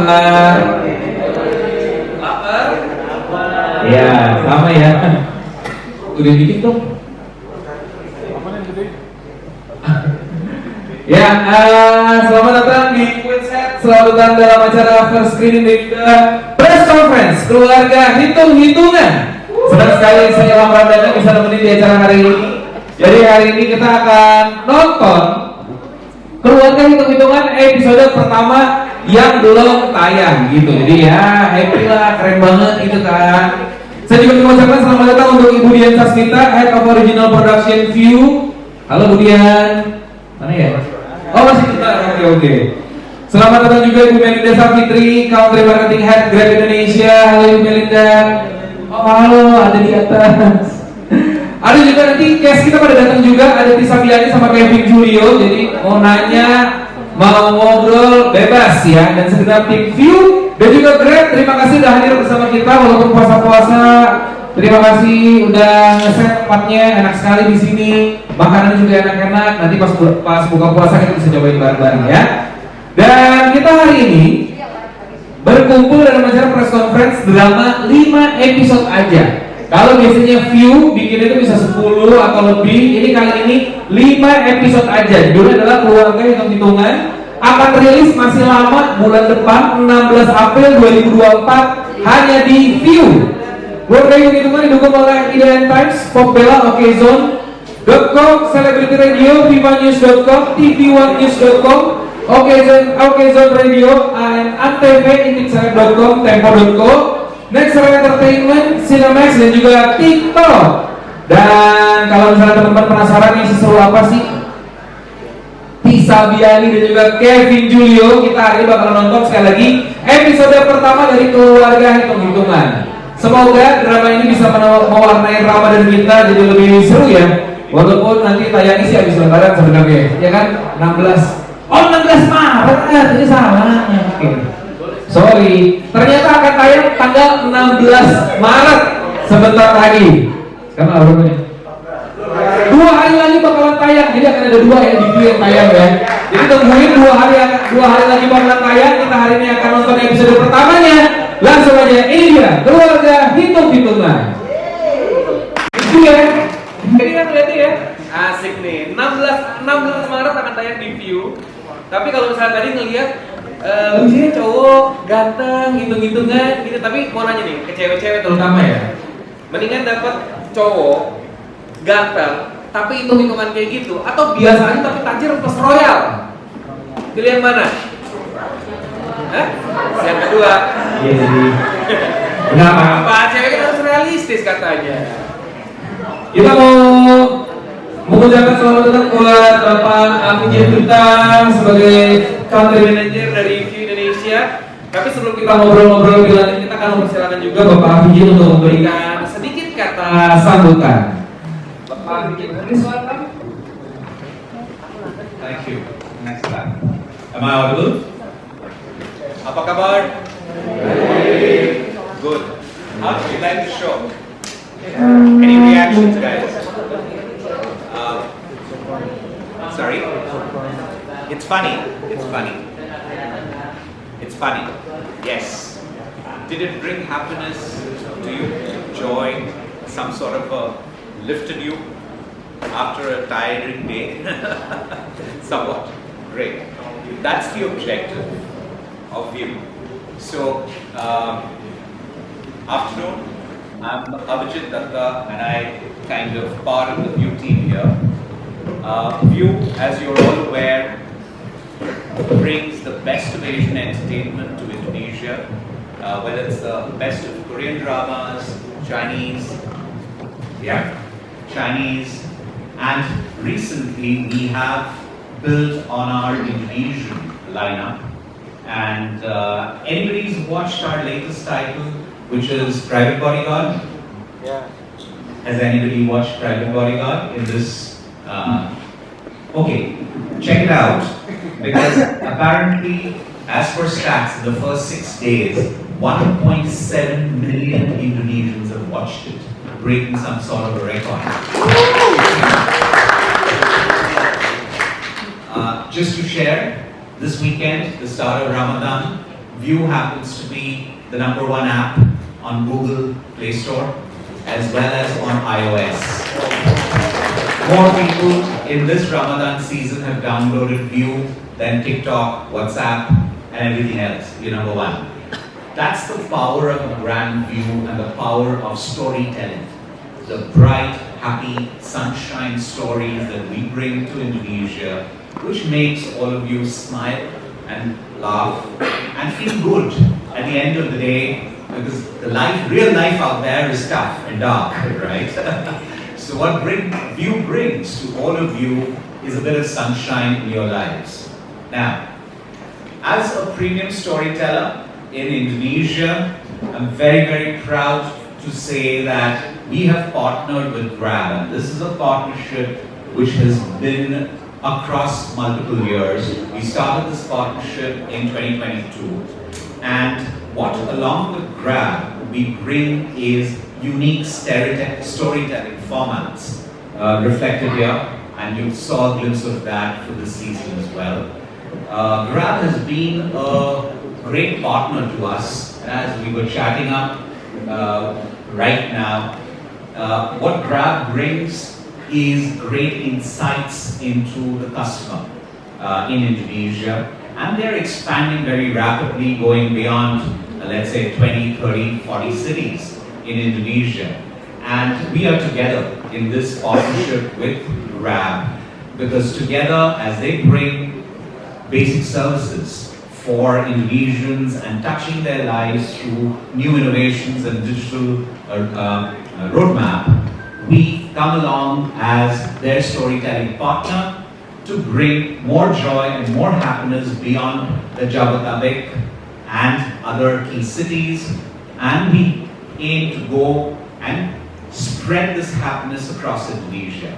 lapar? Lapar? Ya, sama ya. Udah dikit dong. Ya, selamat datang di Quizhead. Selamat datang dalam acara first screening dan juga press conference keluarga hitung-hitungan. Senang sekali saya Ilham Ramdhani bisa nemenin di acara hari ini. Jadi hari ini kita akan nonton keluarga hitung-hitungan episode pertama yang belum tayang gitu. Jadi ya happy lah, keren banget gitu kan. Saya juga mengucapkan selamat datang untuk Ibu Dian Sasmita, Head of Original Production View. Halo Bu Dian. Mana ya? Oh masih kita, oke. Selamat datang juga Ibu Melinda Safitri, Country Marketing Head Grab Indonesia. Halo Ibu Melinda. Oh halo, ada di atas. Ada juga nanti guest kita pada datang juga, ada Tisa Biani sama Kevin Julio. Jadi mau nanya, mau ngobrol bebas ya. Dan segenap tim View dan juga Grab, terima kasih udah hadir bersama kita walaupun puasa-puasa. Terima kasih udah nge-set tempatnya, enak sekali di sini. Makanan juga enak-enak. Nanti pas buka puasa kita bisa cobain bareng-bareng ya. Dan kita hari ini berkumpul dalam acara press conference drama 5 episode aja. Kalau biasanya View bikin itu bisa 10 atau lebih, ini kali ini 5 episode aja. Judulnya adalah Keluarga Hitung-Hitungan. Akan rilis masih lama, bulan depan 16 April 2024 hanya di View. Keluarga Hitung-Hitungan didukung oleh IDN Times, Popbella, OKZone.com, Celebrity Radio, VivaNews.com, TV1News.com, OKZone Radio, and Antv, Intikseleb.com, Tempo.co, Nextera Entertainment, Cinemax, dan juga TikTok. Dan kalau misalnya teman-teman penasaran nih seseru apa sih Tisa Biani dan juga Kevin Julio, kita hari ini bakal nonton sekali lagi episode pertama dari Keluarga Hitung-Hitungan. Semoga drama ini bisa mewarnai Ramadan kita jadi lebih seru ya. Walaupun nanti tayangnya sih habis lebaran sebenarnya, ya kan? 16 Maret, jadi salah. Oke. Sorry, ternyata akan tayang tanggal 16 Maret sebentar lagi. Sekarang apa namanya? 2 hari lagi bakalan tayang, jadi akan ada 2 yang di View yang tayang ya. Jadi tungguin 2 hari lagi bakalan tayang. Kita hari ini akan nonton episode pertamanya. Langsung aja, ini dia Keluarga Hitung-Hitungan. Itu ya, ini kan berarti ya asik nih. 16 Maret akan tayang di View. Tapi kalau misalnya tadi ngelihat lucunya cowok ganteng, hitung-hitungan gitu. Tapi mau nanya nih ke cewek-cewek terutama ya, mendingan dapat cowok ganteng tapi hitung-hitungan kayak gitu, atau biasanya tapi tajir plus royal? Pilih yang mana? Hah? Yang kedua. Iya jadi. Kenapa? Apa cewek kan harus realistis katanya. Kita mau mengucapkan selamat datang buat Bapak Afijin Bintang sebagai Country Manager dari View Indonesia. Tapi sebelum kita ngobrol-ngobrol lebih lanjut, kita akan mempersilakan juga Bapak Afijin untuk memberikan sedikit kata sambutan. Bapak Afijin, please welcome. Thank you. Next time. Am I audible? Apa kabar? Good. How do you like the show? Any reactions, guys? Sorry? It's funny. It's funny. It's funny. Yes. Did it bring happiness to you? Joy? Some sort of a lift in you after a tiring day? Somewhat. Great. That's the objective of View. So, afternoon, I'm Abhijit Datta and I kind of part of the View team here. View, as you're all aware, brings the best of Asian entertainment to Indonesia, whether it's the best of Korean dramas, Chinese, and recently we have built on our Indonesian lineup. And anybody's watched our latest title, which is Private Bodyguard? Yeah. Has anybody watched Private Bodyguard in this? Okay, check it out, because apparently, as per stats, in the first 6 days, 1.7 million Indonesians have watched it, breaking some sort of a record. Just to share, this weekend, the start of Ramadan, View happens to be the #1 app on Google Play Store as well as on iOS. More people in this Ramadan season have downloaded View than TikTok, WhatsApp, and everything else. You're #1. That's the power of a brand view and the power of storytelling. The bright, happy, sunshine stories that we bring to Indonesia, which makes all of you smile and laugh and feel good at the end of the day, because the real life out there is tough and dark, right? So what View brings to all of you is a bit of sunshine in your lives. Now, as a premium storyteller in Indonesia, I'm very, very proud to say that we have partnered with Grab, and this is a partnership which has been across multiple years. We started this partnership in 2022, and what along with Grab we bring is unique storytelling formats reflected here, and you saw a glimpse of that for this season as well. Grab has been a great partner to us, and as we were chatting up right now, what Grab brings is great insights into the customer in Indonesia, and they're expanding very rapidly, going beyond let's say 20, 30, 40 cities in Indonesia. And we are together in this partnership with Grab, because together as they bring basic services for Indonesians and touching their lives through new innovations and digital roadmap, we come along as their storytelling partner to bring more joy and more happiness beyond the Jabodetabek and other key cities, and we aim to go and spread this happiness across Indonesia.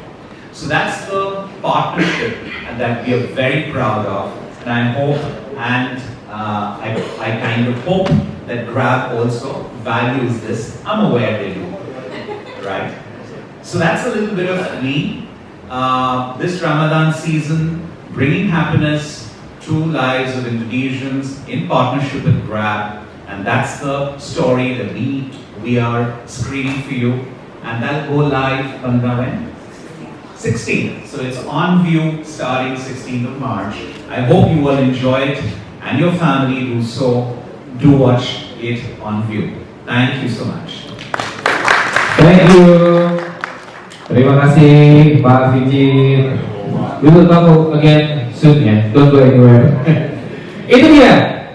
So that's the partnership that we are very proud of, and I hope and I kind of hope that Grab also values this. I'm aware they do, right? So that's a little bit of me. This Ramadan season, bringing happiness to lives of Indonesians in partnership with Grab, and that's the story that we are screening for you, and that'll go live on when? 16th. So it's on View starting 16th of March. I hope you will enjoy it, and your family do watch it on View. Thank you so much. Thank you. Terima kasih Pak Fijit. We will talk again soon ya. Don't go anywhere. Itu dia.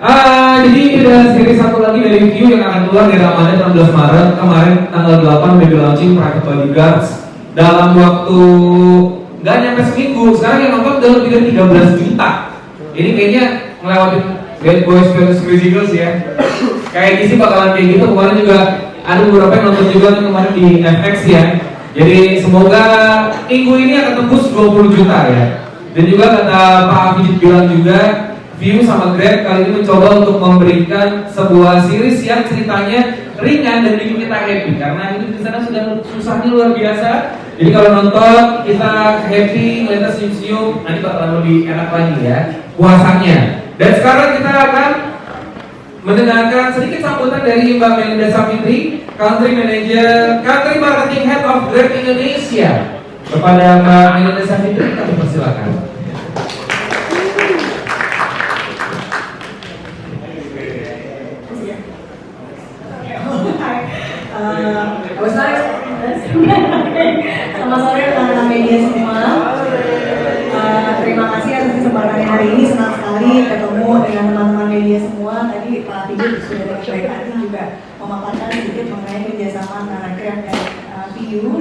Jadi ada seri satu lagi dari View yang akan keluar di Ramadan 16 Maret. Kemarin tanggal 8 baby launching Private Bodyguards dalam waktu nggak nyampe seminggu. Sekarang yang nonton udah lebih dari 13 juta. Ini kayaknya ngelewatin Bad Boys vs Musicals ya. Kayak gini bakalan kayak gitu. Kemarin juga ada beberapa yang nonton juga kemarin di FX ya. Jadi semoga minggu ini akan tembus 20 juta ya. Dan juga kata Pak Fijit bilang juga, View sama Grab kali ini mencoba untuk memberikan sebuah series yang ceritanya ringan dan bikin kita happy, karena itu di sana sudah susahnya luar biasa. Jadi kalau nonton kita happy, kita senyum-senyum, nanti bakalan lebih enak lagi ya puasanya. Dan sekarang kita akan mendengarkan sedikit sambutan dari Mbak Melinda Safitri, Country Manager, Country Marketing Head of Grab Indonesia. Kepada Mbak Melinda Safitri, kami persilakan. Selamat sore teman-teman media semua. Terima kasih atas kesempatannya hari ini. Senang sekali ketemu dengan teman-teman media semua. Tadi Pak Fijit sudah dengan baik hati juga memaparkan sedikit mengenai kerjasama antara Grab dan View.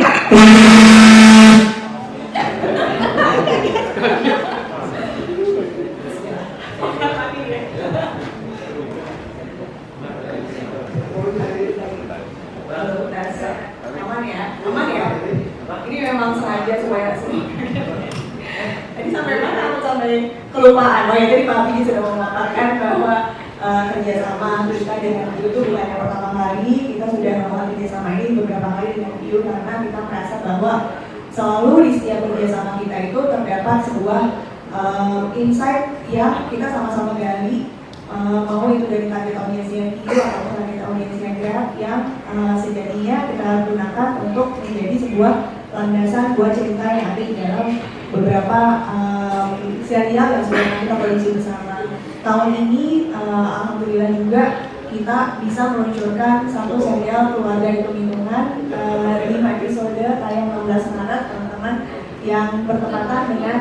Aman ya? Ini memang sengaja supaya tadi sampai mana aku sampai kelupaan. Oh ya, jadi Pak Fijit sudah memaparkan bahwa kerjasama kita dengan View itu bukan yang pertama kali. Kita sudah melakukan kerjasama ini beberapa kali dengan View, karena kita merasa bahwa selalu di setiap kerjasama kita itu terdapat sebuah insight yang kita sama-sama gali mau itu dari target audiensnya video atau target audiensnya Grab yang sejatinya kita gunakan untuk menjadi sebuah landasan buat cerita yang ada di dalam beberapa serial yang sudah kita produksi bersama. Tahun ini alhamdulillah juga kita bisa meluncurkan satu serial Keluarga Hitung-Hitungan 5 episode tayang 16 Maret teman-teman, yang bertepatan dengan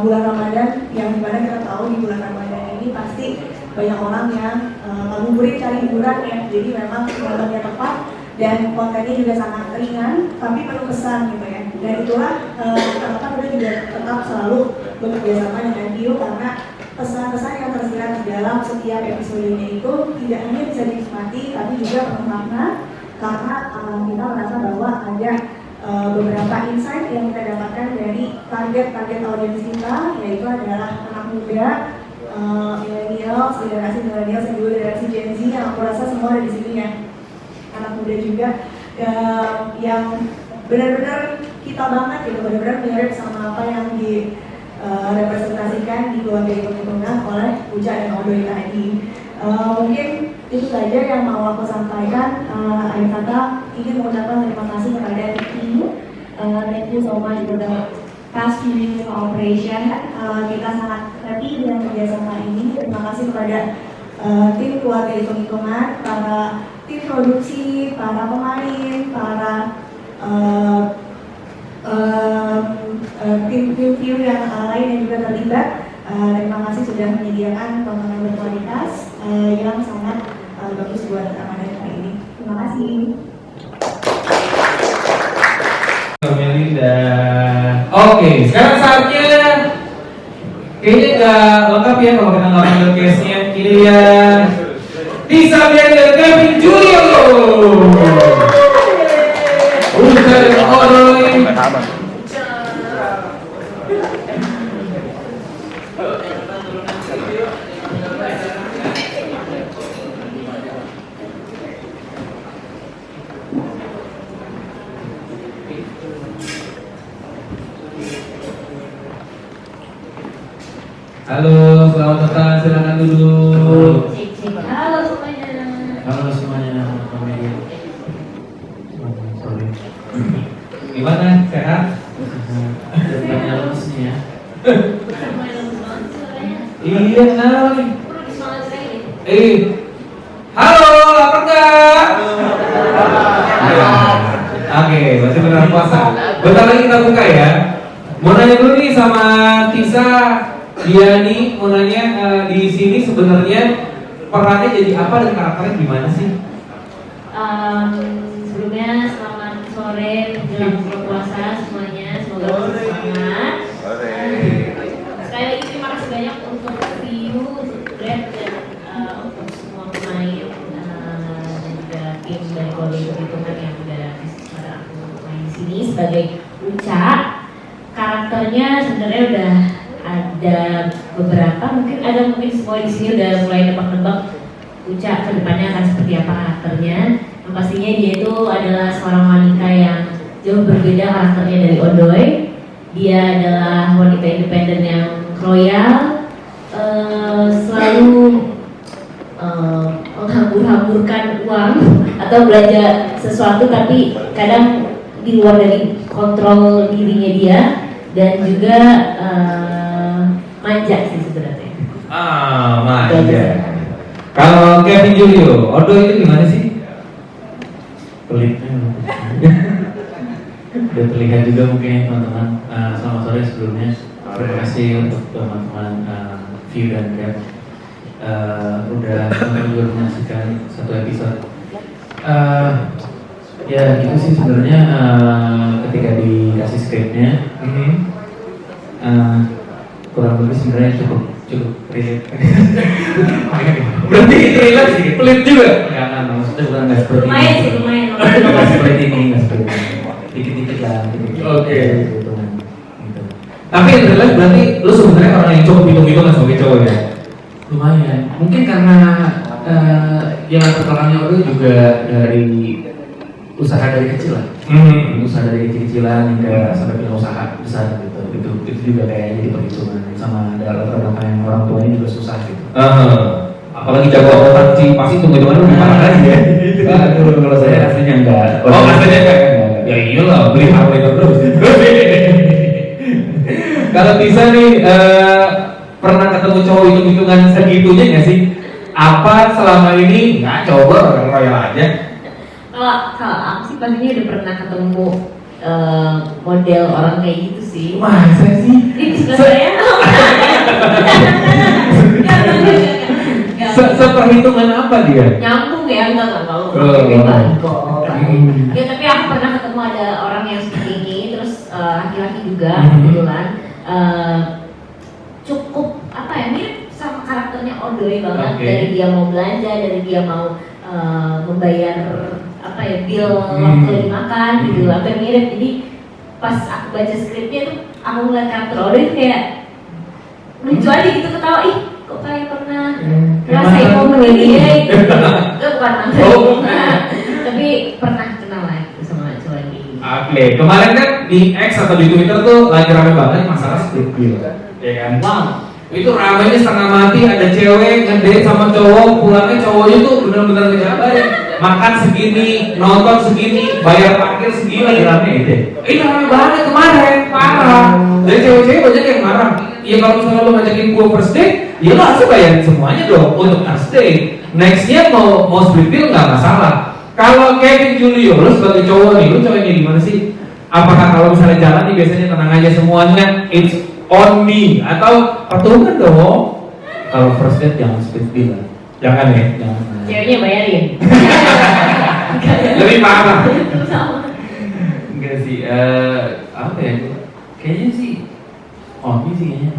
bulan Ramadan, yang dimana kita tahu di bulan Ramadan ini pasti banyak orang yang ngabuburit cari hiburan ya. Jadi memang momennya tepat dan kontennya juga sangat ringan tapi penuh pesan gitu ya. Dan itulah kenapa kita juga tetap selalu bekerja sama dengan View, karena pesan-pesan yang tersirat di dalam setiap episodenya itu tidak hanya bisa dinikmati tapi juga penuh makna, karena kita merasa bahwa ada beberapa insight yang kita dapatkan dari target audiens kita, yaitu adalah anak muda, millennials, generasi millennials dan juga generasi Gen Z, yang aku rasa semua ada di sini ya. Anak muda juga yang benar-benar kita banget gitu, benar-benar mirip sama apa yang direpresentasikan di Keluarga Hitung-Hitungan oleh Uca dan Odoy tadi. Mungkin itu saja yang mau aku sampaikan. Akhir kata ingin mengucapkan terima kasih kepada tim. Thank you so much for the past few years of operation. Kita sangat happy dengan kerjasama ini. Terima kasih kepada tim Keluarga Hitung-Hitungan, para tim produksi, para pemain, para tim review yang lain yang juga terlibat. Terima kasih sudah menyediakan tontonan berkualitas yang sangat bagus buat Ramadan kali ini. Terima kasih. Melinda. Oke, sekarang saatnya kayaknya nggak lengkap ya kalau kita nggak panggil case-nya. Ini dia Tisa Bianca Kevin Julio. Udah Odoy. Halo, selamat datang, silakan duduk. Halo semuanya. Halo semuanya, kami sorry. Gimana? Sehat? Banyak lemes nih ya. Semuanya lemes banget suaranya. Iya, Nali. Perlu disemangatin lagi. Halo, lapar nggak? Oke, berarti benar puasa. Bentar lagi kita buka ya. Mau nanya dulu nih sama Tisa, Diani, mau nanya di sini sebenarnya perannya jadi apa dan karakternya gimana sih? Sebelumnya selamat sore menjelang buka puasa semuanya, semoga bersemangat. Sekali lagi terima kasih banyak untuk View, untuk Grab dan untuk semua pemain dan juga tim dari Keluarga Hitung-Hitungan yang udah kasih kesempatan aku main di sini sebagai Uca. Karakternya sebenarnya udah ada beberapa, mungkin semua di sini udah mulai nebak-nebak Uca kedepannya akan seperti apa karakternya. Yang pastinya dia itu adalah seorang wanita yang jauh berbeda karakternya dari Odoy. Dia adalah wanita independen yang royal, selalu menghambur-hamburkan uang atau belanja sesuatu, tapi kadang di luar dari kontrol dirinya dia, dan juga manja sih sebenarnya. Manja. Kalau Kevin Julio, Odoy itu gimana sih? Pelitnya udah terlihat juga mungkin ya teman-teman. Selamat sore sebelumnya. Terima kasih untuk teman-teman View dan Grab udah juga menyaksikan satu episode. Ya itu sih sebenarnya ketika dikasih skripnya kurang lebih sebenarnya cukup relate. Berarti itu relate sih, pelit juga. Enggak, maksudnya bukan nggak seperti Lumayan sih, lumayan. nggak seperti ini, nggak seperti ini. Dikit-dikit lah, dikit-dikit. Oke. Gitu. Tapi yang relate berarti lu sebenarnya orang yang cukup hitung-hitungan sebagai cowok ya? Lumayan. Mungkin karena yang latar belakangnya itu juga dari usaha dari kecil lah. Usaha dari kecil-kecilan hingga sampai punya usaha besar gitu. Itu juga kayak jadi perhitungan sama ada latar belakang yang orang tuanya juga susah gitu. apalagi jago akuntan sih pasti tunggu-tungguan lebih parah lagi ya. Aduh, kalau saya aslinya enggak. Oh, aslinya enggak? Ya iyalah, beli Harley terus. Kalau bisa nih, pernah ketemu cowok hitung-hitungan segitunya nggak sih? Apa selama ini nggak coba royal aja? Kalau aku sih pastinya udah pernah ketemu model orang kayak gitu sih. Masa sih? Ini sebenarnya Seperhitungan apa dia? nyambung ya, enggak mau ya, tapi aku pernah ketemu ada orang yang seperti ini, terus laki-laki juga kebetulan cukup apa ya, mirip sama karakternya Odoy banget. Dari dia mau belanja, dari dia mau membayar apa ya, bill waktu lagi makan gitu, hampir mirip. Jadi pas aku baca skripnya tuh aku ngeliat karakter Odoy kayak lucu aja gitu, ketawa, ih kok kayak pernah ngerasain momen ini ya gitu. Itu bukan mantan, tapi pernah kenal lah gitu sama cowok ini. Oke, kemarin kan di X atau di Twitter tuh lagi rame banget masalah split bill, ya kan? Wow, itu ramenya setengah mati, ada cewek ngedate sama cowok, pulangnya cowoknya tuh bener-bener ngejabarin, makan segini, nonton segini, bayar parkir segini, lagi rame gitu. Ini rame banget kemarin, parah. Dari cewek-cewek banyak yang marah. Ya kalau misalnya lo ngajakin gue first date, ya lo harus bayarin semuanya dong untuk first date. Nextnya mau split bill nggak masalah. Kalau Kevin Julio, lo sebagai cowok nih, lo cowoknya gimana sih? Apakah kalau misalnya jalan nih biasanya tenang aja semuanya, it's on me, atau patungan dong? Kalau first date jangan split bill lah. Jangan ya. Jangan. Ceweknya bayarin. Lebih parah. Enggak sih. Apa ya? Kayaknya sih on me sih kayaknya.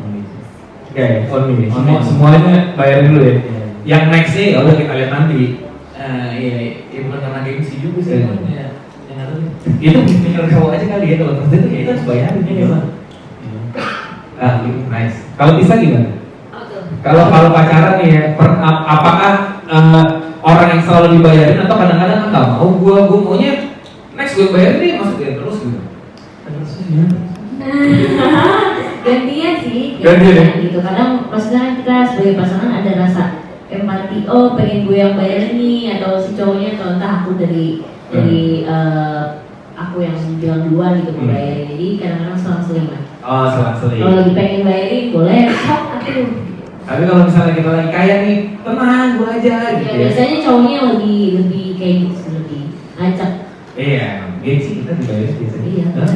Oke, on me. On me. Semuanya bayarin dulu ya. Iya. Yang nextnya ya udah kita lihat nanti. Iya, bukan karena gengsi juga sih. Iya. Yang ada nih. Itu pikir cowok aja kali ya, kalau first date ya itu harus bayarin ya memang. Ah, nice. Kalau bisa gimana? Kalau pacaran nih ya, apakah orang yang selalu dibayarin atau kadang-kadang nggak mau, gue maunya next gue bayarin nih, masuk dia terus gitu. Terus gimana? Gantian sih, Gantian ya? gitu. Kadang maksudnya kita sebagai pasangan ada rasa empati, oh pengen gue yang bayarin nih, atau si cowoknya, atau entah aku dari aku yang bilang duluan gitu mau bayarin. Jadi kadang-kadang selang-seling lah. Oh, selang-seling. Kalau lagi pengen bayarin boleh, sok aku. Tapi kalau misalnya kita lagi kaya nih, tenang gue aja gitu Ya, ya. biasanya cowoknya yang lebih kayak gitu sih, lebih ngajak. Iya, gengsi kita dibayar biasanya. Iya. Hah?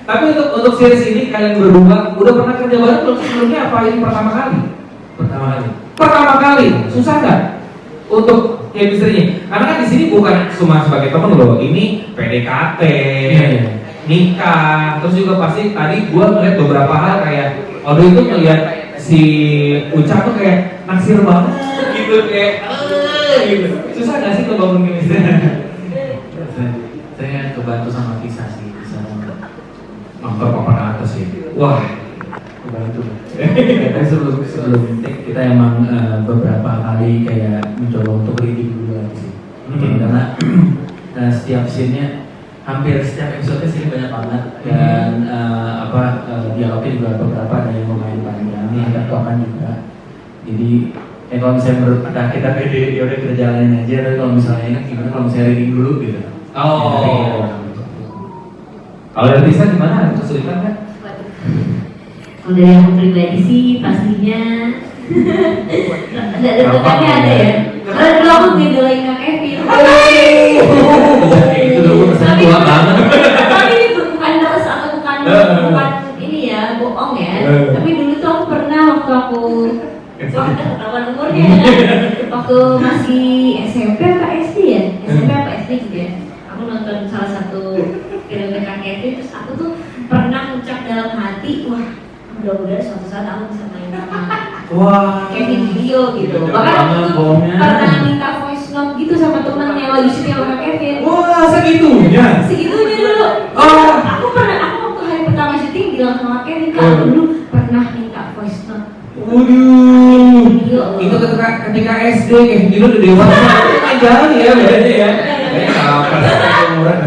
Tapi untuk series ini kalian berdua udah pernah kerja bareng belum sebelumnya, apa ini pertama kali? Pertama kali. Pertama kali, susah nggak untuk chemistry-nya? Karena kan di sini bukan cuma sebagai temen loh, ini PDKT, nikah, terus juga pasti tadi gua ngeliat beberapa hal kayak Odo itu ngeliat si Uca tuh kayak naksir banget gitu, kayak gitu. Susah nggak sih ngebangun chemistry? Saya kebantu sama kisah sih, kisah Nonton papan atas ya. Wah, kebantu. Tapi sebelum take kita emang beberapa kali kayak mencoba untuk reading dulu lagi sih. Karena setiap scene-nya, hampir setiap episode sih banyak banget, dan dialognya juga beberapa ada yang lumayan panjang, agak tokan juga. Jadi kalau misalnya menurut kita pede, ya udah kita jalanin aja. Tapi kalau misalnya enak gimana kalau misalnya reading dulu gitu. Kalau dari Tisa gimana? Ada kesulitan kan? Kalau dari aku pribadi sih pastinya deg-degannya ada ya. Karena dulu aku ngidolain Kak Kevin. Itu dulu pesan tua banget. Tapi bukan terus atau bukan ini ya, bohong ya. Tapi dulu tuh aku pernah waktu aku ketahuan umurnya ya. Waktu masih SMP apa SD ya? SMP apa SD gitu ya. Aku nonton salah satu filmnya Kak Kevin, terus aku tuh pernah ngucap dalam hati, wah mudah-mudahan suatu saat aku bisa main sama Kevin video gitu. Bahkan aku tuh pernah minta voice note gitu sama teman yang lagi syuting sama Kak Kevin. Wah, segitunya. Segitunya dulu. Aku waktu hari pertama syuting bilang sama Kevin, Kak dulu pernah minta voice note. Waduh, itu ketika SD kayak gitu udah dewasa, jalan ya bedanya ya. Seumuran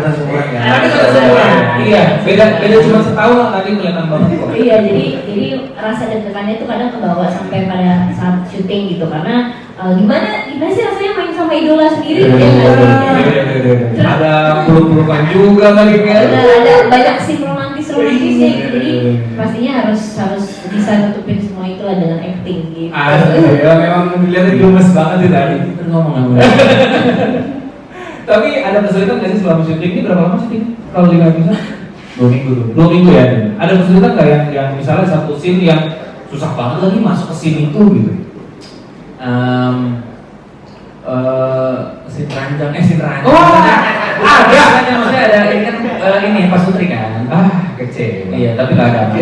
ya. Tapi sudah seumuran. Iya, beda cuma setahun lah tadi kelihatan banget kok. Iya, jadi rasa deg-degannya itu kadang kebawa sampai pada saat syuting gitu karena gimana sih rasanya main sama idola sendiri ya kan? Ada peluk-pelukan juga kali kan. Ada banyak scene romantisnya jadi pastinya harus bisa nutupin semua itu lah dengan acting gitu. Ya memang dilihatnya gemes banget sih tadi. Ngomong. Tapi ada kesulitan nggak sih selama syuting ini? Berapa lama syuting? Kalau 5 episode? 2 minggu. 2 minggu ya. Ada kesulitan nggak yang misalnya satu scene yang susah banget lagi masuk ke scene itu gitu? Scene ranjang. Oh, ada. Maksudnya ada ini kan ini Pak Sutri kan. Kecil. Iya, tapi nggak ada.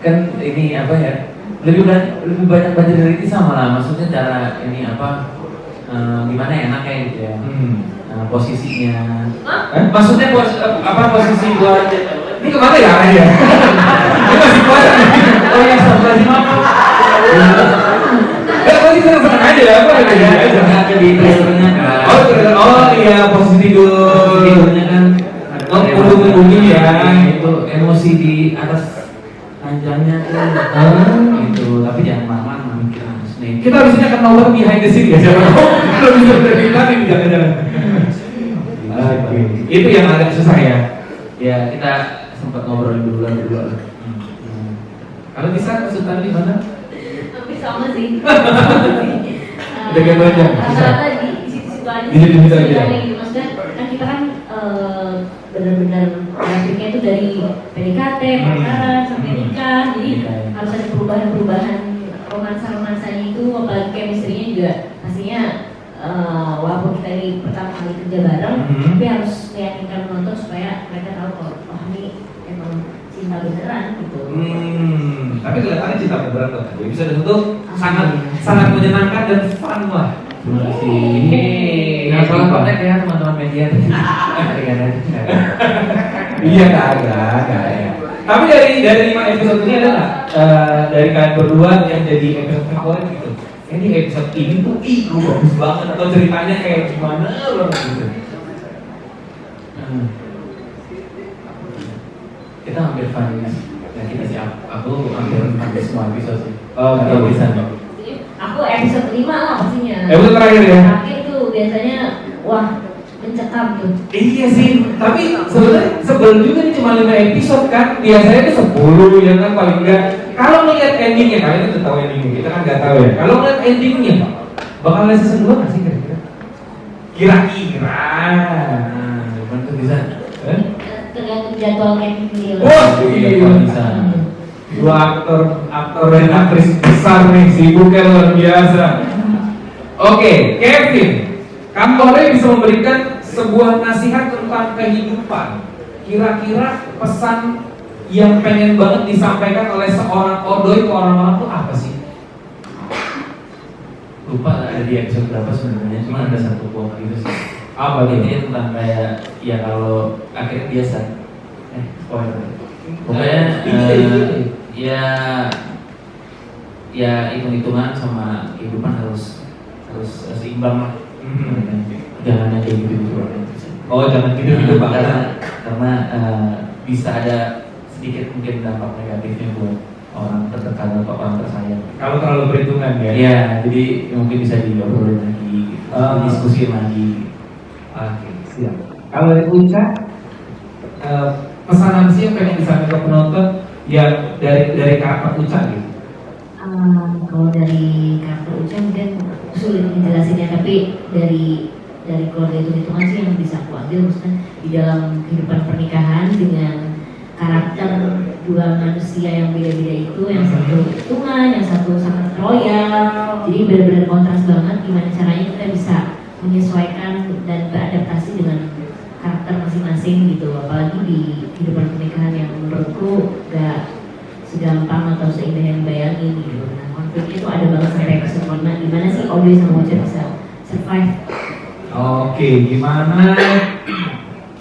Kan ini apa ya? Lebih banyak belajar dari Tisa malah. Maksudnya cara ini gimana enaknya gitu ya. Posisinya. Maksudnya posisi buat ini kemana ya arahnya? Ini masih puasa. Oh ya, lagi apa? Tadi senang aja ya, apa lagi aja? Ada di trailernya kan. Oh iya, posisi tidur. Tidurnya kan. Bunyi ya. Itu emosi di atas ranjangnya itu. Tapi jangan lama-lama mikir harusnya. Kita harusnya akan nonton behind the scene ya, siapa tahu belum bisa berpikir ini jangan-jangan. Itu yang agak susah ya. Ya kita sempat ngobrol dulu. Kalau bisa kesulitan di mana? Hampir sama sih. Udah kayak banyak. Rata-rata di situ-situ aja. Di situ-situ aja. Gitu. Maksudnya kan kita kan benar-benar grafiknya itu dari PDKT, pacaran sampai nikah, jadi harus ada perubahan-perubahan romansa-romansanya itu, apalagi chemistry-nya juga pastinya walaupun kita ini pertama kali kerja bareng, tapi harus meyakinkan penonton supaya mereka tahu kalau oh ini emang cinta beneran gitu. Tapi kelihatannya cinta beneran loh. Jadi bisa disebut sangat menyenangkan dan fun lah. Terima kasih. Nggak salah kontak ya teman-teman media. Iya nggak ada. Tapi dari 5 episode ini ada nggak dari kalian berdua yang jadi episode favorit gitu? Ini episode ini tuh bagus banget atau ceritanya kayak gimana loh gitu? Kita hampir fun ya kita sih aku hampir semua episode sih. Oh, kalau bisa. Aku episode 5 lah pastinya. Episode terakhir ya? Terakhir tuh biasanya wah mencekam tuh. Iya sih, tapi sebenarnya sebelum juga nih cuma 5 episode kan. Biasanya itu 10 ya kan paling enggak. Kalau melihat endingnya, kalian itu tahu endingnya, kita kan nggak tahu ya. Kalau melihat endingnya, bakal ada season 2 nggak sih kira-kira? Kira-kira. Cuman tuh bisa. Tergantung jadwal casting. Wah, iya. Bisa. Dua aktor dan aktris besar nih, sibuknya luar biasa. Oke, Kevin, Kampore bisa memberikan sebuah nasihat tentang kehidupan. Kira-kira pesan yang pengen banget disampaikan oleh seorang Odoy ke orang-orang itu apa sih? Lupa ada di episode berapa sebenarnya, cuma ada satu quote gitu sih. Apa gitu? Ini tentang kayak ya kalau akhirnya biasa. Spoiler. Pokoknya ya hitung-hitungan sama kehidupan harus seimbang lah. Jangan aja gitu-gitu. Oh, jangan gitu-gitu banget. Karena bisa ada sedikit mungkin dampak negatifnya buat orang terdekat atau orang tersayang. Kalau terlalu perhitungan ya? Iya, jadi mungkin bisa diobrolin lagi, diskusi lagi. Oke, siap. Kalau dari Uca, pesan apa sih yang pengen disampaikan ke penonton ya dari karakter Uca gitu? Kalau dari karakter Uca mungkin sulit menjelasinnya, tapi dari keluarga hitung-hitungan sih yang bisa aku ambil maksudnya di dalam kehidupan pernikahan dengan karakter dua manusia yang beda-beda itu, yang satu hitungan, yang satu sangat royal, jadi benar-benar kontras banget gimana caranya kita bisa menyesuaikan dan beradaptasi dengan karakter masing-masing gitu, apalagi di kehidupan pernikahan yang menurutku gak segampang atau seindah yang dibayangin gitu. Nah, konfliknya itu ada banget sampai episode 5, gimana sih Odoy sama Uca bisa survive. Oke, gimana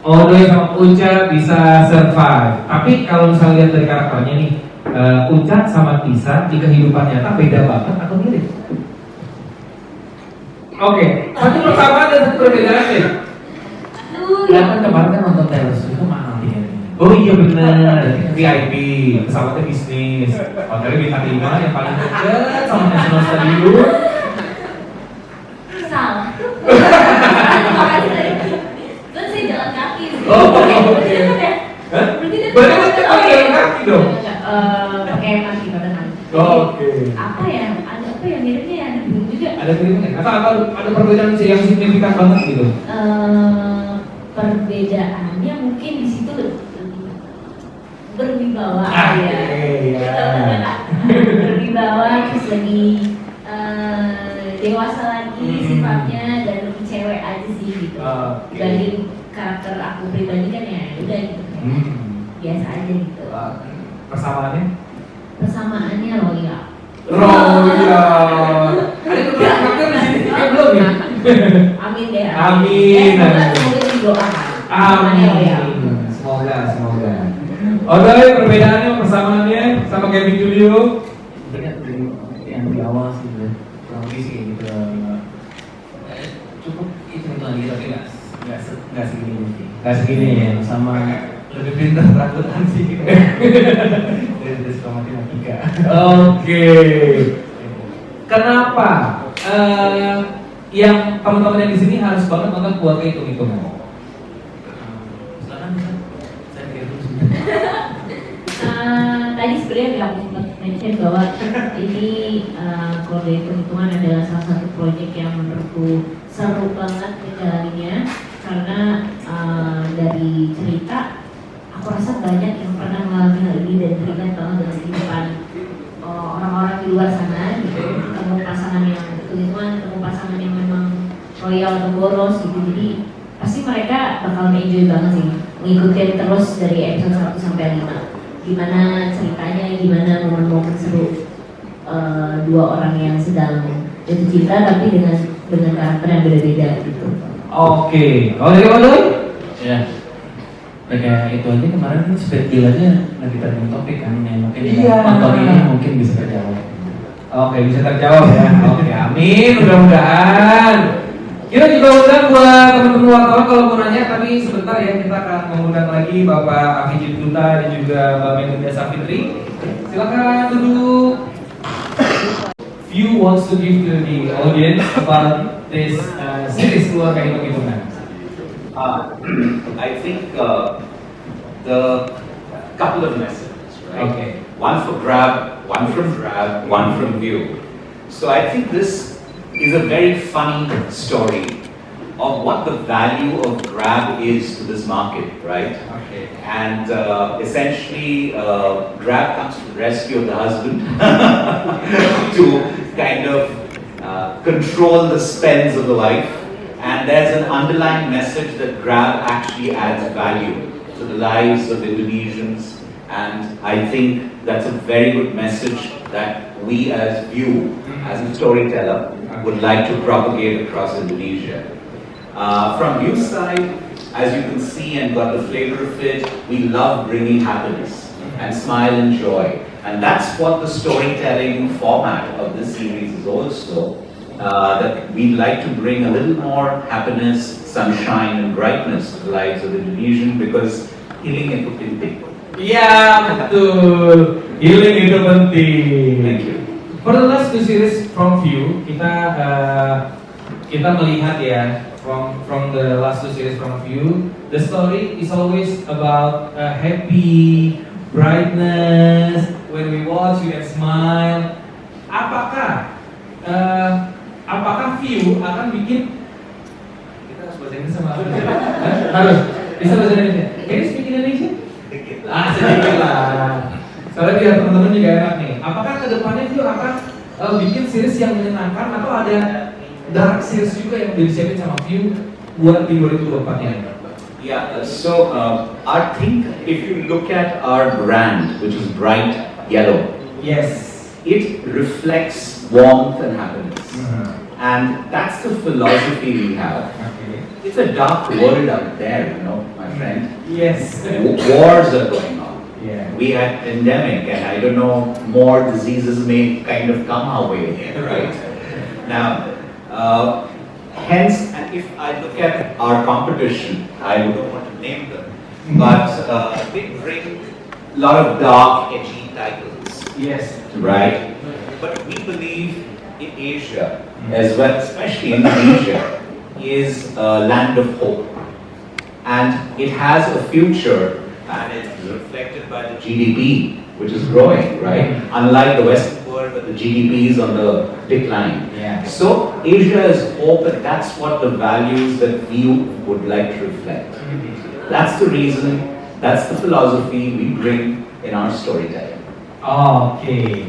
Odoy sama Uca bisa survive? Tapi kalau misalnya lihat dari karakternya nih, Ucat sama Tisa di kehidupan nyata beda banget atau mirip? Oke, satu persamaan dan satu perbedaan deh. Ya kan kemarin kan nonton Taylor Swift itu mahal ya. Oh iya benar, VIP, pesawatnya bisnis, hotelnya bintang 5 yang paling dekat sama National Stadium. Salah. Kan saya jalan kaki sih. Oh, oke. Hah? Berarti kan pakai jalan kaki dong? Pakai kaki badan. Oke. Apa ya? Ada apa ya miripnya ya? Ada bingung juga. Ada miripnya? Atau ada perbedaan sih yang signifikan banget gitu? Perbedaannya mungkin di situ berwibawa ya. Berwibawa terus lebih dewasa lagi sifatnya dan lebih cewek aja sih gitu. Dibanding karakter aku pribadi kan ya udah gitu kan. Biasa aja gitu. Persamaannya? Persamaannya Roya. Ada karakter di sini belum ya? Amin deh. Amin. Semoga didoakan. Persamaannya Roya. Semoga. Oke, perbedaannya, persamaannya sama kayak Big Julio. Yang di awal sih, kurang lebih sih gitu. Cukup itu lagi tapi nggak segini sih. Gak segini ya. Sama lebih pintar perakutan sih. Dari sekolah matematika. Oke. Kenapa? Yang teman-teman yang di sini harus banget nonton keluarga hitung-hitungan. Tadi sebenarnya aku sempat mention bahwa ini keluarga hitung-hitungan adalah salah satu proyek yang menurutku seru banget ngejalaninnya karena dari cerita aku rasa banyak yang pernah mengalami hal ini dan teringat banget dengan kehidupan orang-orang di luar sana gitu, ketemu pasangan yang hitung-hitungan, ketemu pasangan yang memang royal atau boros gitu, jadi pasti mereka bakal enjoy banget sih ngikutin terus dari episode 1 sampai 5 gimana ceritanya, gimana momen-momen seru dua orang yang sedang jatuh cinta tapi dengan karakter yang berbeda gitu. Oke, kalau dari Wando? Ya, kayak itu aja kemarin kan spekulasinya lagi trending topik kan, yang mungkin nonton ini mungkin bisa terjawab. Oke, bisa terjawab ya. Oke, amin. Mudah-mudahan. Kita juga undang buat teman-teman wartawan kalau mau nanya, tapi sebentar ya kita akan mengundang lagi Bapak Afijit Duta dan juga Mbak Melinda Safitri. Silakan duduk. Few wants to give to the audience about this series Keluarga Hitung-Hitungan. I think the couple of messages, right? Okay. One for Grab, one from Grab, one from View. So I think this is a very funny story of what the value of Grab is to this market, right? Okay. And essentially, Grab comes to the rescue of the husband to kind of control the spends of the wife. And there's an underlying message that Grab actually adds value to the lives of Indonesians. And I think that's a very good message that we as View, as a storyteller, would like to propagate across Indonesia. From View's side, as you can see and got the flavor of it, we love bringing happiness and smile and joy. And that's what the storytelling format of this series is also. That we'd like to bring a little more happiness, sunshine and brightness to the lives of Indonesians because healing itu penting. Iya betul, healing itu penting. Thank you. For the last two series from View, kita melihat ya from the last two series from View, the story is always about happy, brightness. When we watch, we can smile. Apakah View akan bikin kita harus bahasa Indonesia sama apa? Harus bisa bahasa Indonesia. Can you speak Indonesia? Sedikit lah. Soalnya biar teman-teman juga enak nih. Apakah kedepannya View akan bikin series yang menyenangkan atau ada dark series juga yang udah disiapin sama View buat di 2024 ini? Yeah, so I think if you look at our brand, which is bright yellow, Yes. it reflects warmth and happiness. And that's the philosophy we have. Okay. It's a dark world out there, you know, my friend. Yes. Wars are going on. Yeah. We had endemic, and I don't know, more diseases may kind of come our way, right? Now, hence, and if I look at our competition, I don't want to name them, but they bring a lot of dark, edgy titles, Yes. right? But we believe in Asia as well, especially Indonesia, is a land of hope. And it has a future, and it's reflected by the GDP, which is growing, right? Unlike the Western world, where the GDP is on the decline. Yeah. So Asia is hope, and that's what the values that we would like to reflect. That's the reason, that's the philosophy we bring in our storytelling. Oke,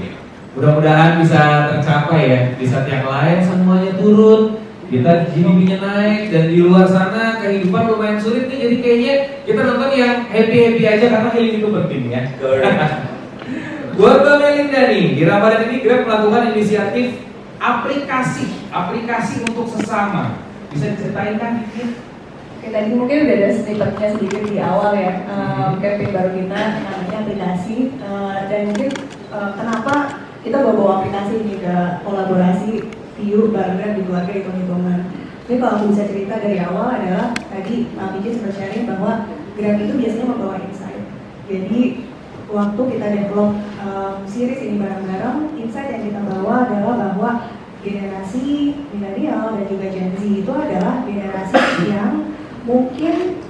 mudah-mudahan bisa tercapai ya. Di saat yang lain semuanya turun, kita GDP-nya naik, dan di luar sana kehidupan lumayan sulit nih. Jadi kayaknya kita nonton yang happy-happy aja karena healing itu penting ya. Buat Mbak Melinda nih, di Ramadan ini Grab melakukan inisiatif aplikasi untuk sesama. Bisa diceritain kan dikit? Oke, tadi mungkin udah ada snippetnya sedikit di awal ya. Campaign baru kita namanya aplikasi, dan mungkin kenapa kita bawa aplikasi ini ke kolaborasi Piu bareng di keluarga hitung-hitungan. Ini kalau aku bisa cerita dari awal adalah tadi Pak Piji sempat sharing bahwa Grab itu biasanya membawa insight. Jadi waktu kita develop series ini bareng-bareng, insight yang kita bawa adalah bahwa generasi milenial dan juga Gen Z itu adalah generasi yang mungkin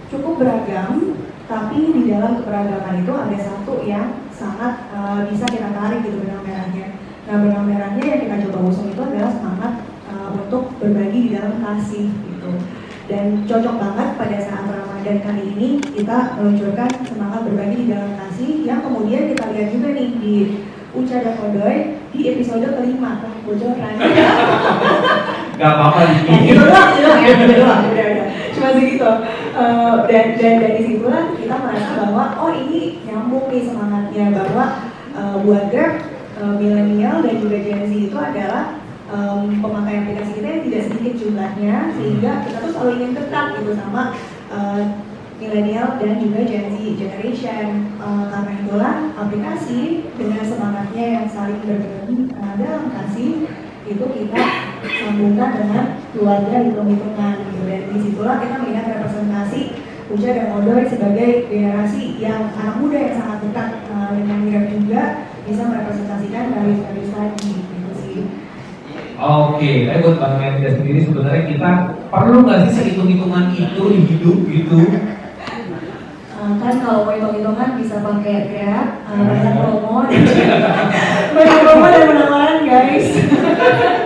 cukup beragam, tapi di dalam keberagaman itu ada satu yang sangat bisa kita tarik gitu, benang merahnya. Nah, benang merahnya yang kita coba usung itu adalah semangat untuk berbagi di dalam kasih gitu. Dan cocok banget pada saat Ramadan kali ini kita meluncurkan semangat berbagi di dalam kasih yang kemudian kita lihat juga nih di Uca dan Kodoy di episode kelima. Bocoran. Gak apa-apa Itu doang, udah. Cuma segitu. Dan dari situlah kita merasa bahwa oh ini nyambung nih semangatnya, bahwa buat Grab milenial dan juga Gen Z itu adalah pemakai aplikasi kita yang tidak sedikit jumlahnya, sehingga kita tuh selalu ingin dekat gitu sama milenial dan juga Gen Z generation. Karena itulah aplikasi dengan semangatnya yang saling berbagi dalam kasih itu kita sambungkan dengan keluarga hitung-hitungan gitu. Dan disitulah kita melihat representasi Uja dan Odoy sebagai generasi yang anak muda yang sangat dekat dengan Grab juga bisa merepresentasikan values tadi gitu sih. Oke, tapi buat Bang Melinda sendiri sebenarnya kita perlu nggak sih sehitung-hitungan itu di hidup gitu? Kan kalau mau hitung-hitungan bisa pakai Grab, banyak promo dan penawaran guys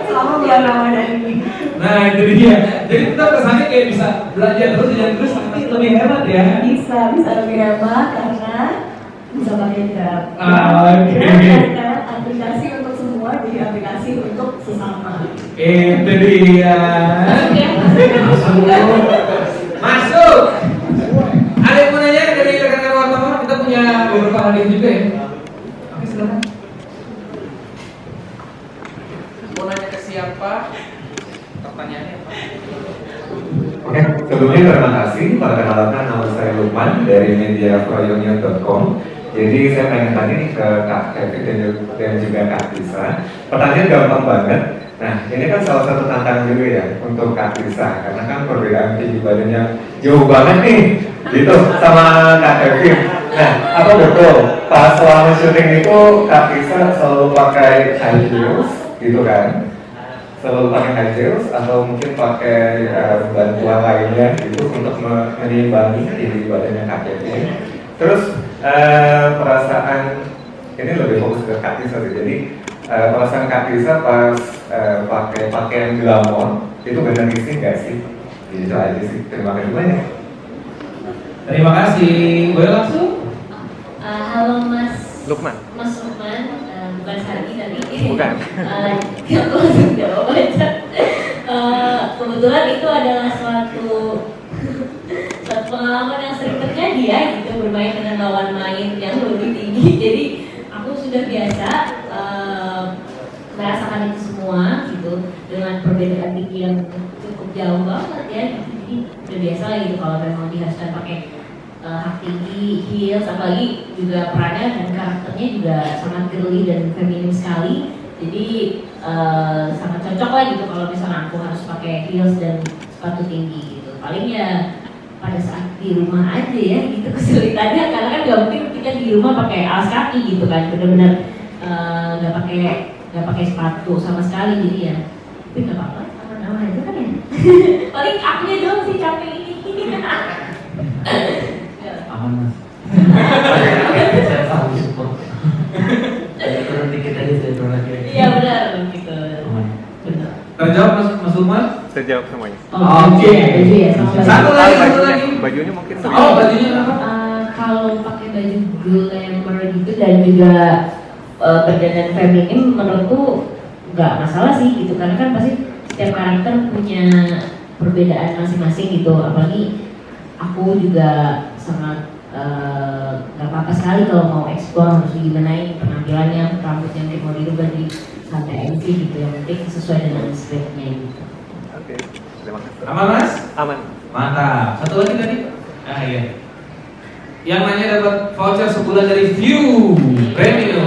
selama bulan Ramadan ini. Nah itu dia, jadi kita kesannya kayak bisa belanja terus tapi lebih hemat ya. Bisa lebih hemat karena bisa pakai Grab. Oke. Karena aplikasi untuk semua jadi aplikasi untuk sesama. Itu dia. Masuk. Ada yang mau nanya dari rekan-rekan wartawan? Kita punya beberapa hadiah juga ya. Oke, silakan. Mau nanya ke siapa? Pertanyaannya apa? Oke, sebelumnya terima kasih. Perkenalkan nama saya Lukman dari mediafroyonya.com. Jadi saya pengen tanya nih ke Kak Kevin dan juga Kak Tisa. Pertanyaan gampang banget. Nah, ini kan salah satu tantangan juga ya untuk Kak Tisa, karena kan perbedaan tinggi badannya jauh banget nih, gitu sama Kak Kevin. Nah, apa betul pas selama syuting itu Kak Tisa selalu pakai high heels, gitu kan? Selalu pakai high heels atau mungkin pakai bantuan lainnya gitu untuk menimbangi tinggi badannya Kak Kevin. Terus perasaan ini lebih fokus ke Kak Tisa sih. Jadi perasaan Kak Tisa pas pakai pakaian glamor itu benar isi nggak sih? Itu aja sih. Terima kasih banyak. Terima kasih. Boleh langsung? Halo Mas Lukman. Mas Lukman, bukan Sari tadi. Bukan. Aku langsung jawab aja. Kebetulan itu adalah suatu pengalaman yang sering terjadi ya, gitu, bermain dengan lawan main yang lebih tinggi. Jadi aku sudah biasa merasakan itu semua gitu, dengan perbedaan tinggi yang cukup jauh banget ya. Jadi udah biasa lah gitu kalau memang diharuskan pakai hak tinggi, heels, apalagi juga perannya dan karakternya juga sangat girly dan feminim sekali. Jadi sangat cocok lah gitu kalau misalnya aku harus pakai heels dan sepatu tinggi gitu. Paling ya pada saat di rumah aja ya gitu kesulitannya, karena kan gak mungkin kita di rumah pakai alas kaki gitu kan, benar-benar nggak pakai sepatu sama sekali, jadi ya tapi nggak apa-apa, aman-aman aja kan ya. Paling akunya doang sih capek ini. Aman mas. Saya tahu support. Saya turun dikit aja, saya turun lagi. Iya benar gitu. Aman. Benar. Terjawab Mas Lukman? Saya jawab semuanya. Baju ya sama baju. Satu lagi. Bajunya mungkin. Oh, bajunya apa? Kalau pakai baju glamour gitu dan juga berdandan feminim, menurutku nggak masalah sih gitu, karena kan pasti setiap karakter punya perbedaan masing-masing gitu. Apalagi aku juga sangat nggak apa-apa sekali kalau mau eksplor harus gimanain penampilannya, rambutnya mungkin mau dirubah jadi santai MC gitu, yang penting sesuai dengan scriptnya gitu. Oke, terima kasih. Aman Mas? Aman. Mantap. Satu lagi tadi? Ah iya. Yang nanya dapat voucher sebulan dari View Premium.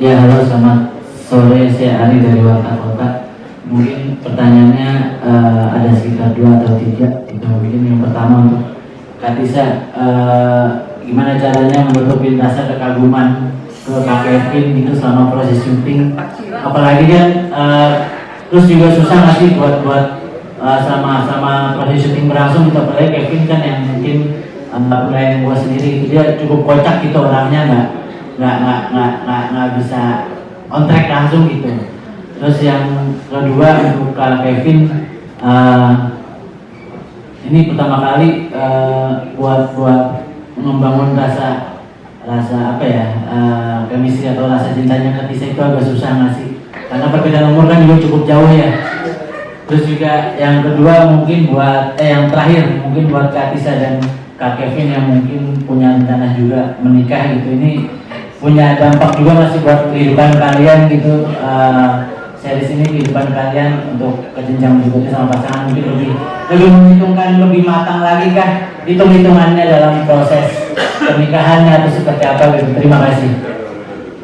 Ya, halo, selamat sore, saya Ari dari Warta Kota. Mungkin pertanyaannya ada sekitar 2 atau 3. Mungkin yang pertama untuk Kak Tisa, gimana caranya menutupin rasa kekaguman ke Kak Kevin itu selama proses syuting? Apalagi kan terus juga susah nggak sih buat sama proses syuting berlangsung gitu, apalagi Kevin kan yang mungkin yang gua sendiri itu dia cukup kocak gitu orangnya, nggak bisa on track langsung gitu. Terus yang kedua untuk Kak Kevin, ini pertama kali buat membangun rasa apa ya, chemistry atau rasa cintanya ke Tisa itu agak susah nggak sih? Karena perbedaan umur kan juga cukup jauh ya. Terus juga yang kedua mungkin yang terakhir mungkin buat Kak Tisa dan Kak Kevin yang mungkin punya rencana juga menikah gitu, ini punya dampak juga masih buat kehidupan kalian gitu. Series ini kehidupan kalian untuk kejenjang berikutnya sama pasangan mungkin lebih menghitungkan, lebih matang lagi kah hitung-hitungannya dalam proses pernikahannya atau seperti apa gitu. Terima kasih.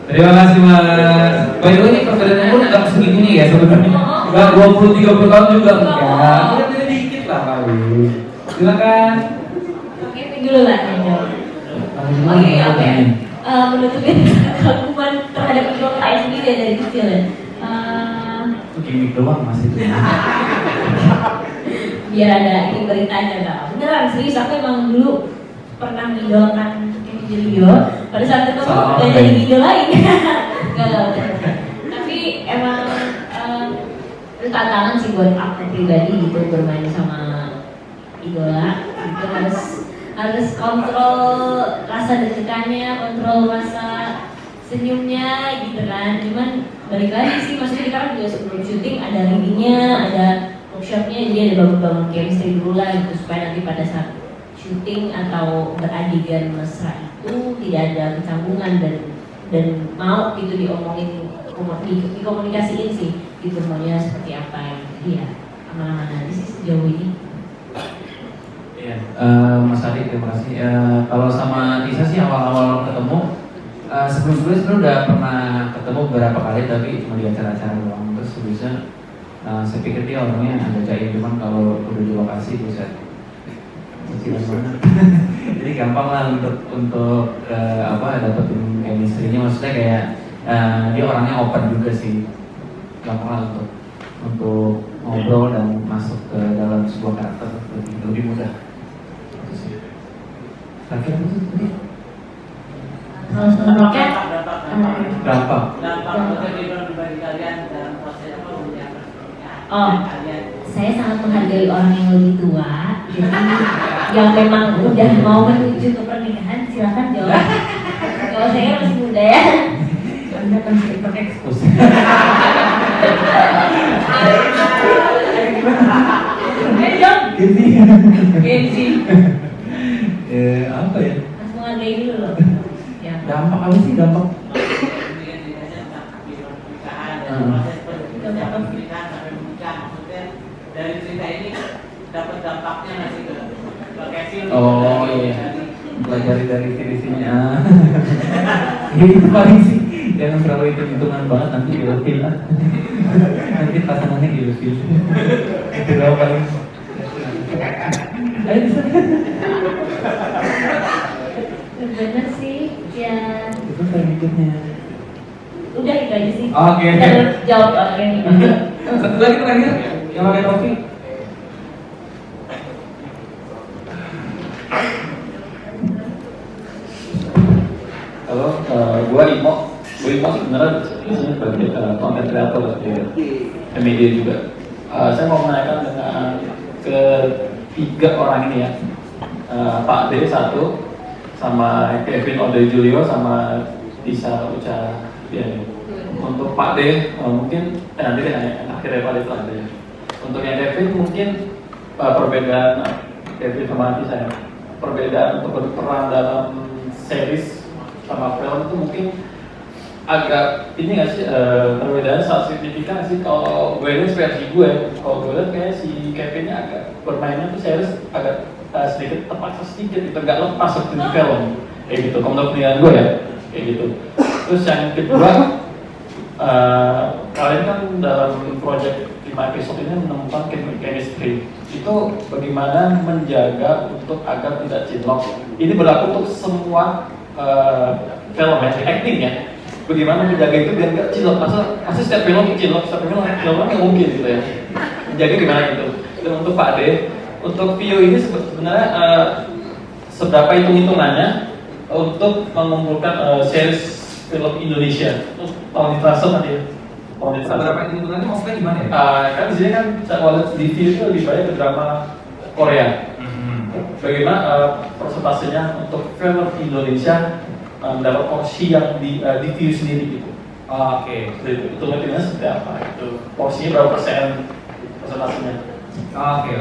Terima kasih Mas. By the way, ini perbedaan umur nggak segitunya ya sebenarnya. Nggak 20-30 tahun juga enggak. Beda dikit lah kali. Silakan. Oke, dulu lah yang jawab. Oke. Menutupin kekaguman terhadap hidup saya sendiri dari kecil ya. Itu gimmick doang mas itu. Biar ada ini beritanya nggak? Beneran serius, aku emang dulu pernah mengidolakan Kevin Julio. Pada saat ketemu udah jadi video lain. Tapi emang itu tantangan sih buat aku pribadi gitu, bermain sama idola. Itu harus kontrol rasa deg-degannya, kontrol rasa senyumnya gitu kan. Cuman balik lagi sih, maksudnya kita kan juga sebelum syuting ada readingnya, ada workshopnya, jadi ada bangun-bangun chemistry dulu lah gitu, supaya nanti pada saat syuting atau beradegan mesra itu tidak ada kecanggungan dan mau gitu diomongin, dikomunikasiin sih gitu maunya seperti apa. Jadi ya aman-aman aja sih sejauh ini. Iya, Mas Ari terima kasih. Kalau sama Tisa sih awal-awal ketemu, sebelum-sebelumnya sebenarnya udah pernah ketemu beberapa kali tapi cuma di acara-acara doang. Terus bisa saya pikir dia orangnya agak cair, cuman kalau udah di lokasi bisa kecilan banget. Jadi gampang lah untuk dapetin chemistry-nya. Maksudnya kayak dia orangnya open juga sih, gampang lah untuk ngobrol dan masuk ke dalam sebuah karakter lebih mudah. Terakhir apa sih tadi? Kalau sebenarnya Gampang. saya sangat menghargai orang yang lebih tua, jadi yang memang udah mau menuju ke pernikahan silakan jawab. Kalau saya masih muda ya. Anda kan super ekspos. Genzi. Apa ya? Harus menghargai dulu loh. Ya. Dampak apa sih dampak? Dampak Oh iya, pelajari dari sini-sininya. Itu paling sih, jangan terlalu hitung-hitungan banget nanti ilfil. Nanti pasangannya ilfil. Itu doang paling. Ayo bisa. Bener sih, ya. Itu selanjutnya. Udah itu aja sih. Oke. Kita udah jawab orang ini. Satu lagi terakhir yang pakai topi. Halo, gue Imo sih sebenarnya sebagai content creator di media juga. Saya mau menanyakan dengan ketiga orang ini ya, Pak D satu, sama Kevin Ode Julio, sama Tisa Uca. Ya, untuk Pak D mungkin nanti deh akhirnya Pak D itu ada. Untuk yang Kevin mungkin perbedaan Kevin sama Tisa ya, perbedaan untuk berperan dalam series sama film itu mungkin agak ini nggak sih, perbedaan sangat signifikan sih. Kalau gue lihat versi gue, kalau gue lihat kayak si Kevinnya agak bermainnya tuh series agak sedikit terpaksa sedikit, itu nggak lepas seperti di film kayak gitu. Kalau menurut penilaian gue ya kayak gitu. Terus yang kedua, kalian kan dalam project 5 episode ini menemukan chemistry. Itu bagaimana menjaga untuk agar tidak cinlok. Ini berlaku untuk semua film ya, acting ya. Bagaimana menjaga itu biar nggak cilok? Masa setiap film cilok, setiap film nggak mungkin gitu ya. Menjaga gimana gitu? Dan untuk Pak D, untuk Vio ini sebenarnya seberapa hitung-hitungannya untuk mengumpulkan series film Indonesia? Tahun di transfer nanti ya. Seberapa hitungannya maksudnya gimana ya? Kan di sini kan saya lihat di Vio itu lebih banyak ke drama Korea. Bagaimana persentasenya untuk film Indonesia mendapat porsi yang di view sendiri gitu? Oke. Itu hitungannya seperti apa? Itu porsinya berapa persen persentasenya? Oke.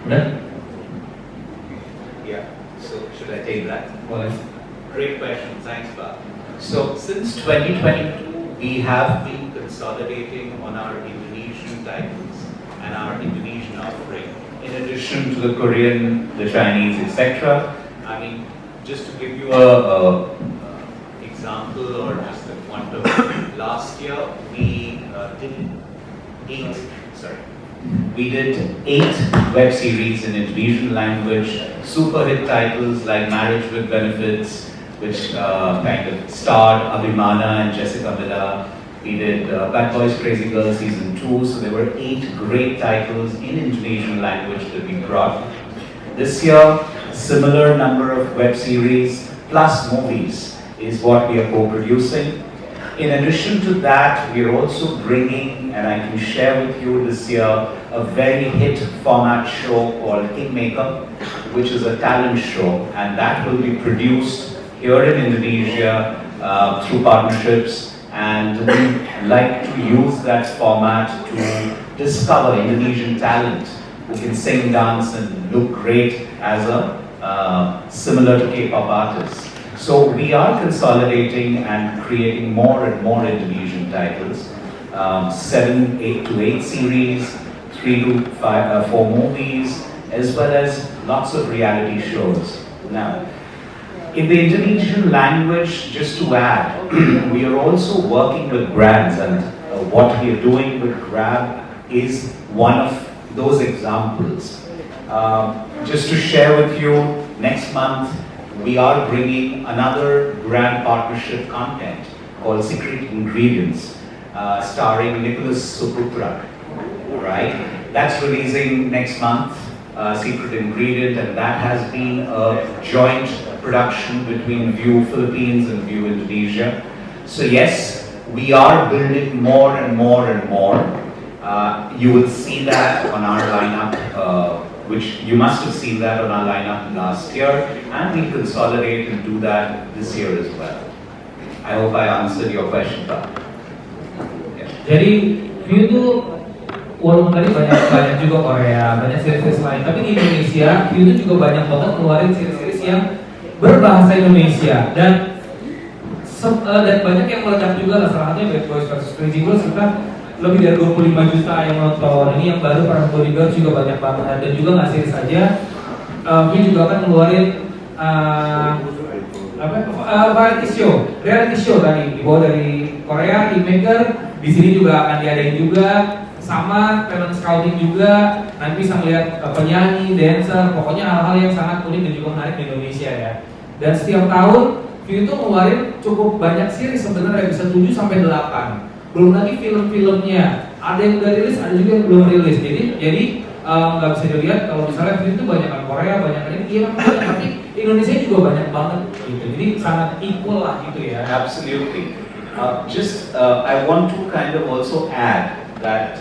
Udah? Yeah. So should I take that? Boleh. Great question. Thanks, Bob. So since 2022, we have been consolidating on our Indonesian titles and our Indonesian offering, in addition to the Korean, the Chinese, etc. I mean, just to give you a example or just a quantum, last year we did eight web series in Indonesian language, super hit titles like Marriage with Benefits, which kind of starred Abhimana and Jessica Miller. We did Bad Boys Crazy Girls Season 2, so there were 8 great titles in Indonesian language that we brought. This year, similar number of web series plus movies is what we are co-producing. In addition to that, we are also bringing, and I can share with you this year, a very hit format show called Kingmaker, which is a talent show, and that will be produced here in Indonesia through partnerships. And we like to use that format to discover Indonesian talent who can sing, dance, and look great as a similar to K-pop artists. So we are consolidating and creating more and more Indonesian titles. 7 to 8 series, 3 to 4 movies, as well as lots of reality shows. Now, in the Indonesian language, just to add, we are also working with brands, and what we are doing with Grab is one of those examples. Just to share with you, next month we are bringing another brand partnership content called Secret Ingredients, starring Nicholas Suputra. Right? That's releasing next month, Secret Ingredient, and that has been a joint production between View Philippines and View Indonesia. So yes, we are building more and more and more. You will see that on our lineup, which you must have seen that on our lineup last year, and we consolidate and do that this year as well. I hope I answered your question, Pak. Yeah. Jadi View itu walaupun tadi banyak juga Korea, banyak series lain, tapi di Indonesia View itu juga banyak banget keluarin series yang berbahasa Indonesia dan banyak yang meledak juga lah, salah satunya Bad Boys vs Crazy Girls. Kita lebih dari 25 juta yang nonton. Ini yang baru Perang Bodyguard juga banyak banget. Dan juga nggak series saja, View juga akan ngeluarin variety show tadi dibawa dari Korea, Kingmaker. Di sini juga akan diadain juga, sama talent scouting juga. Nanti bisa melihat penyanyi, dancer, pokoknya hal-hal yang sangat unik dan juga menarik di Indonesia ya. Dan setiap tahun View itu ngeluarin cukup banyak series sebenarnya, bisa 7 sampai 8. Belum lagi film-filmnya, ada yang udah rilis, ada juga yang belum rilis. Jadi nggak bisa dilihat kalau misalnya View itu banyak kan Korea, banyak kan Iran, tapi Indonesia juga banyak banget gitu. Jadi sangat equal lah gitu ya. Absolutely. I want to kind of also add that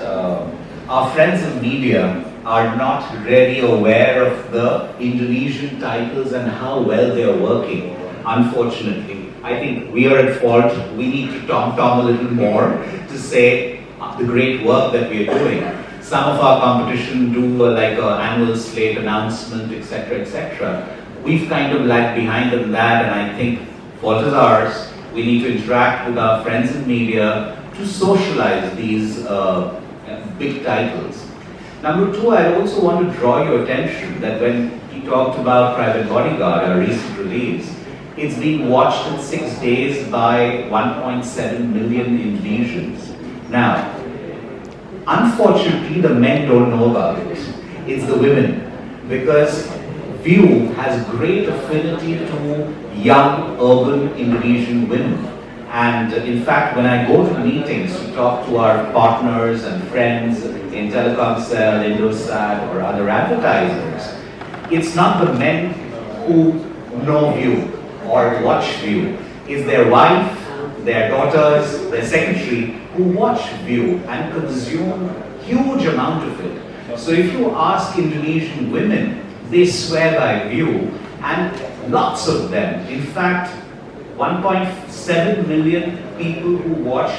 our friends in media are not really aware of the Indonesian titles and how well they are working, unfortunately. I think we are at fault. We need to tom a little more to say the great work that we are doing. Some of our competition do like an annual slate announcement, etc., etc. We've kind of lagged behind in that, and I think fault is ours. We need to interact with our friends in media to socialize these big titles. Number two, I also want to draw your attention that when he talked about Private Bodyguard, our recent release, it's being watched in 6 days by 1.7 million Indonesians. Now, unfortunately, the men don't know about it. It's the women, because View has great affinity to young urban Indonesian women. And in fact, when I go to meetings to talk to our partners and friends in Telkomsel, Indosat, or other advertisers, it's not the men who know View or watch View. It's their wife, their daughters, their secretary who watch View and consume huge amount of it. So if you ask Indonesian women, they swear by View, and lots of them. In fact, 1.7 million people who watch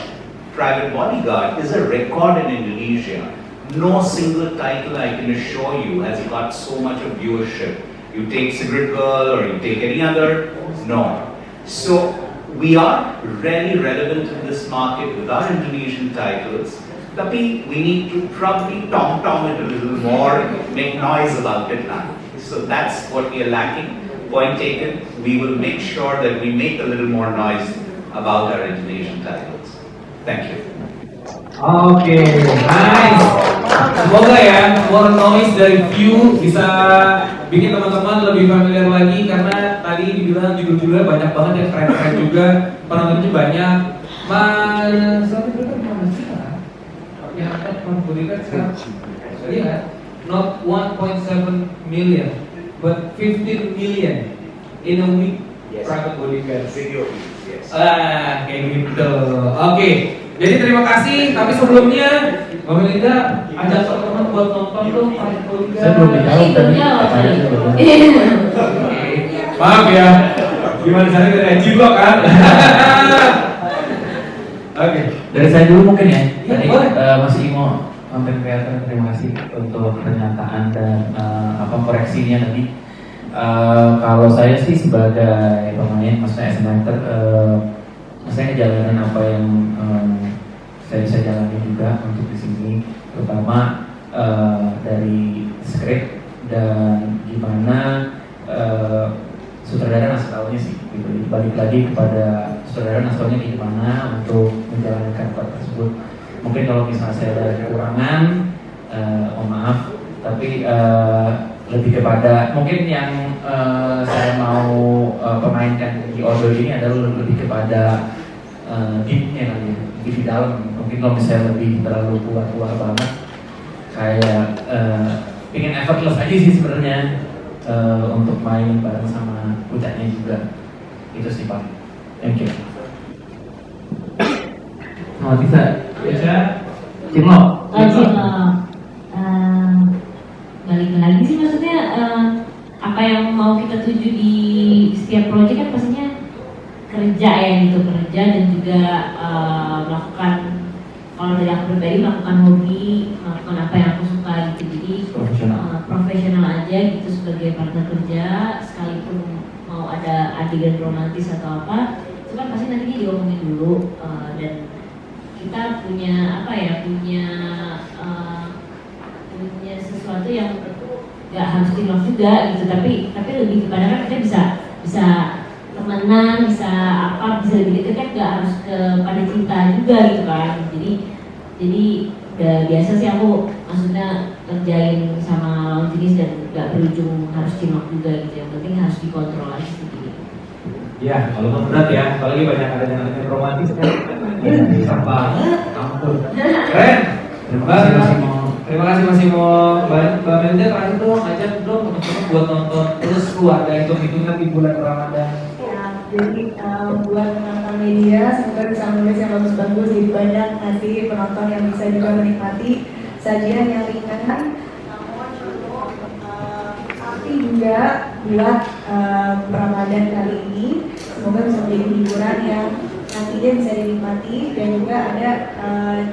Private Bodyguard is a record in Indonesia. No single title, I can assure you, has got so much of viewership. You take Cigarette Girl or you take any other, no. So we are really relevant in this market with our Indonesian titles. Tapi we need to probably tom it a little more, make noise about it now. So that's what we are lacking. Point taken. We will make sure that we make a little more noise about our Indonesian titles. Thank you. Oke, nice. Semoga ya more noise dari View bisa bikin teman-teman lebih familiar lagi, karena tadi dibilang judul-judulnya banyak banget yang keren-keren juga, penontonnya banyak. Yang akan memberikan sekarang, lihat, not 1.7 million, but 15 million in a week. Yes. Private Bodyguard. Video, yes. Kayak gitu. Oke, jadi terima kasih. Tapi sebelumnya, Mbak Melinda, ajak teman-teman buat nonton dong Private Bodyguard. Saya belum dijawab tadi. Maaf ya, gimana caranya dari Jiwa kan? Oke. Dari saya dulu mungkin ya. Iya, Tadi boleh. Mas Imo, konten creator, terima kasih untuk pernyataan dan koreksinya tadi. Kalau saya sih sebagai pemain, maksudnya as an actor, saya ngejalanin apa yang saya bisa jalani juga untuk di sini, terutama dari skrip dan gimana sutradara ngasih taunya sih, gitu. Balik lagi kepada sutradara ngasih taunya gimana untuk menjalankan part tersebut. Mungkin kalau misalnya saya ada kekurangan, mohon maaf, tapi lebih kepada mungkin yang saya mau pemainkan di audio ini adalah lebih kepada deepnya kali ya, di dalam. Mungkin kalau misalnya lebih terlalu keluar banget, kayak pengen effortless aja sih sebenarnya untuk main bareng sama pucatnya juga. Itu sih Pak. Thank you. Mau bisa? Bisa. Cimlo. Balik lagi sih, maksudnya apa yang mau kita tuju di setiap proyek kan pastinya kerja ya gitu, kerja dan juga melakukan, kalau dari aku pribadi melakukan hobi, melakukan apa yang aku suka gitu. Jadi profesional aja gitu sebagai partner kerja, sekalipun mau ada adegan romantis atau apa, itu kan pasti nantinya diomongin dulu, dan kita punya apa ya, punya sesuatu yang nggak harus cinlok juga gitu, tapi lebih kepada kan kita bisa temenan, bisa apa, bisa lebih dekat kan, nggak harus kepada cinta juga gitu kan. Jadi udah biasa sih aku maksudnya kerjain sama lawan jenis dan nggak berujung harus cinlok juga gitu, yang penting harus dikontrol aja gitu. Ya, kalau nggak berat ya, apalagi banyak ada yang romantis kan. Bisa banget, ampun. Keren. Terima kasih Mas Imo. Mbak Melinda terakhir dong, ajak dong teman-teman buat nonton terus keluarga hitung-hitungan di bulan Ramadan. Ya, jadi buat penonton media semoga bisa menulis yang bagus-bagus, jadi banyak nanti penonton yang bisa juga menikmati sajian yang ringan, namun cukup arti juga buat Ramadan kali ini. Semoga bisa menjadi hiburan yang nantinya bisa dinikmati, dan juga ada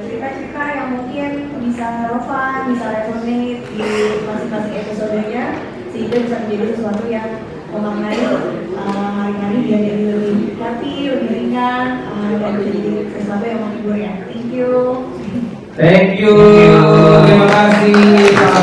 cerita-cerita yang mungkin bisa relevan, bisa resonate di masing-masing episodenya, sehingga bisa menjadi sesuatu yang memaknai hari-hari dia jadi lebih happy, lebih ringan, dan menjadi sesuatu yang menghibur ya. Thank you. Terima kasih.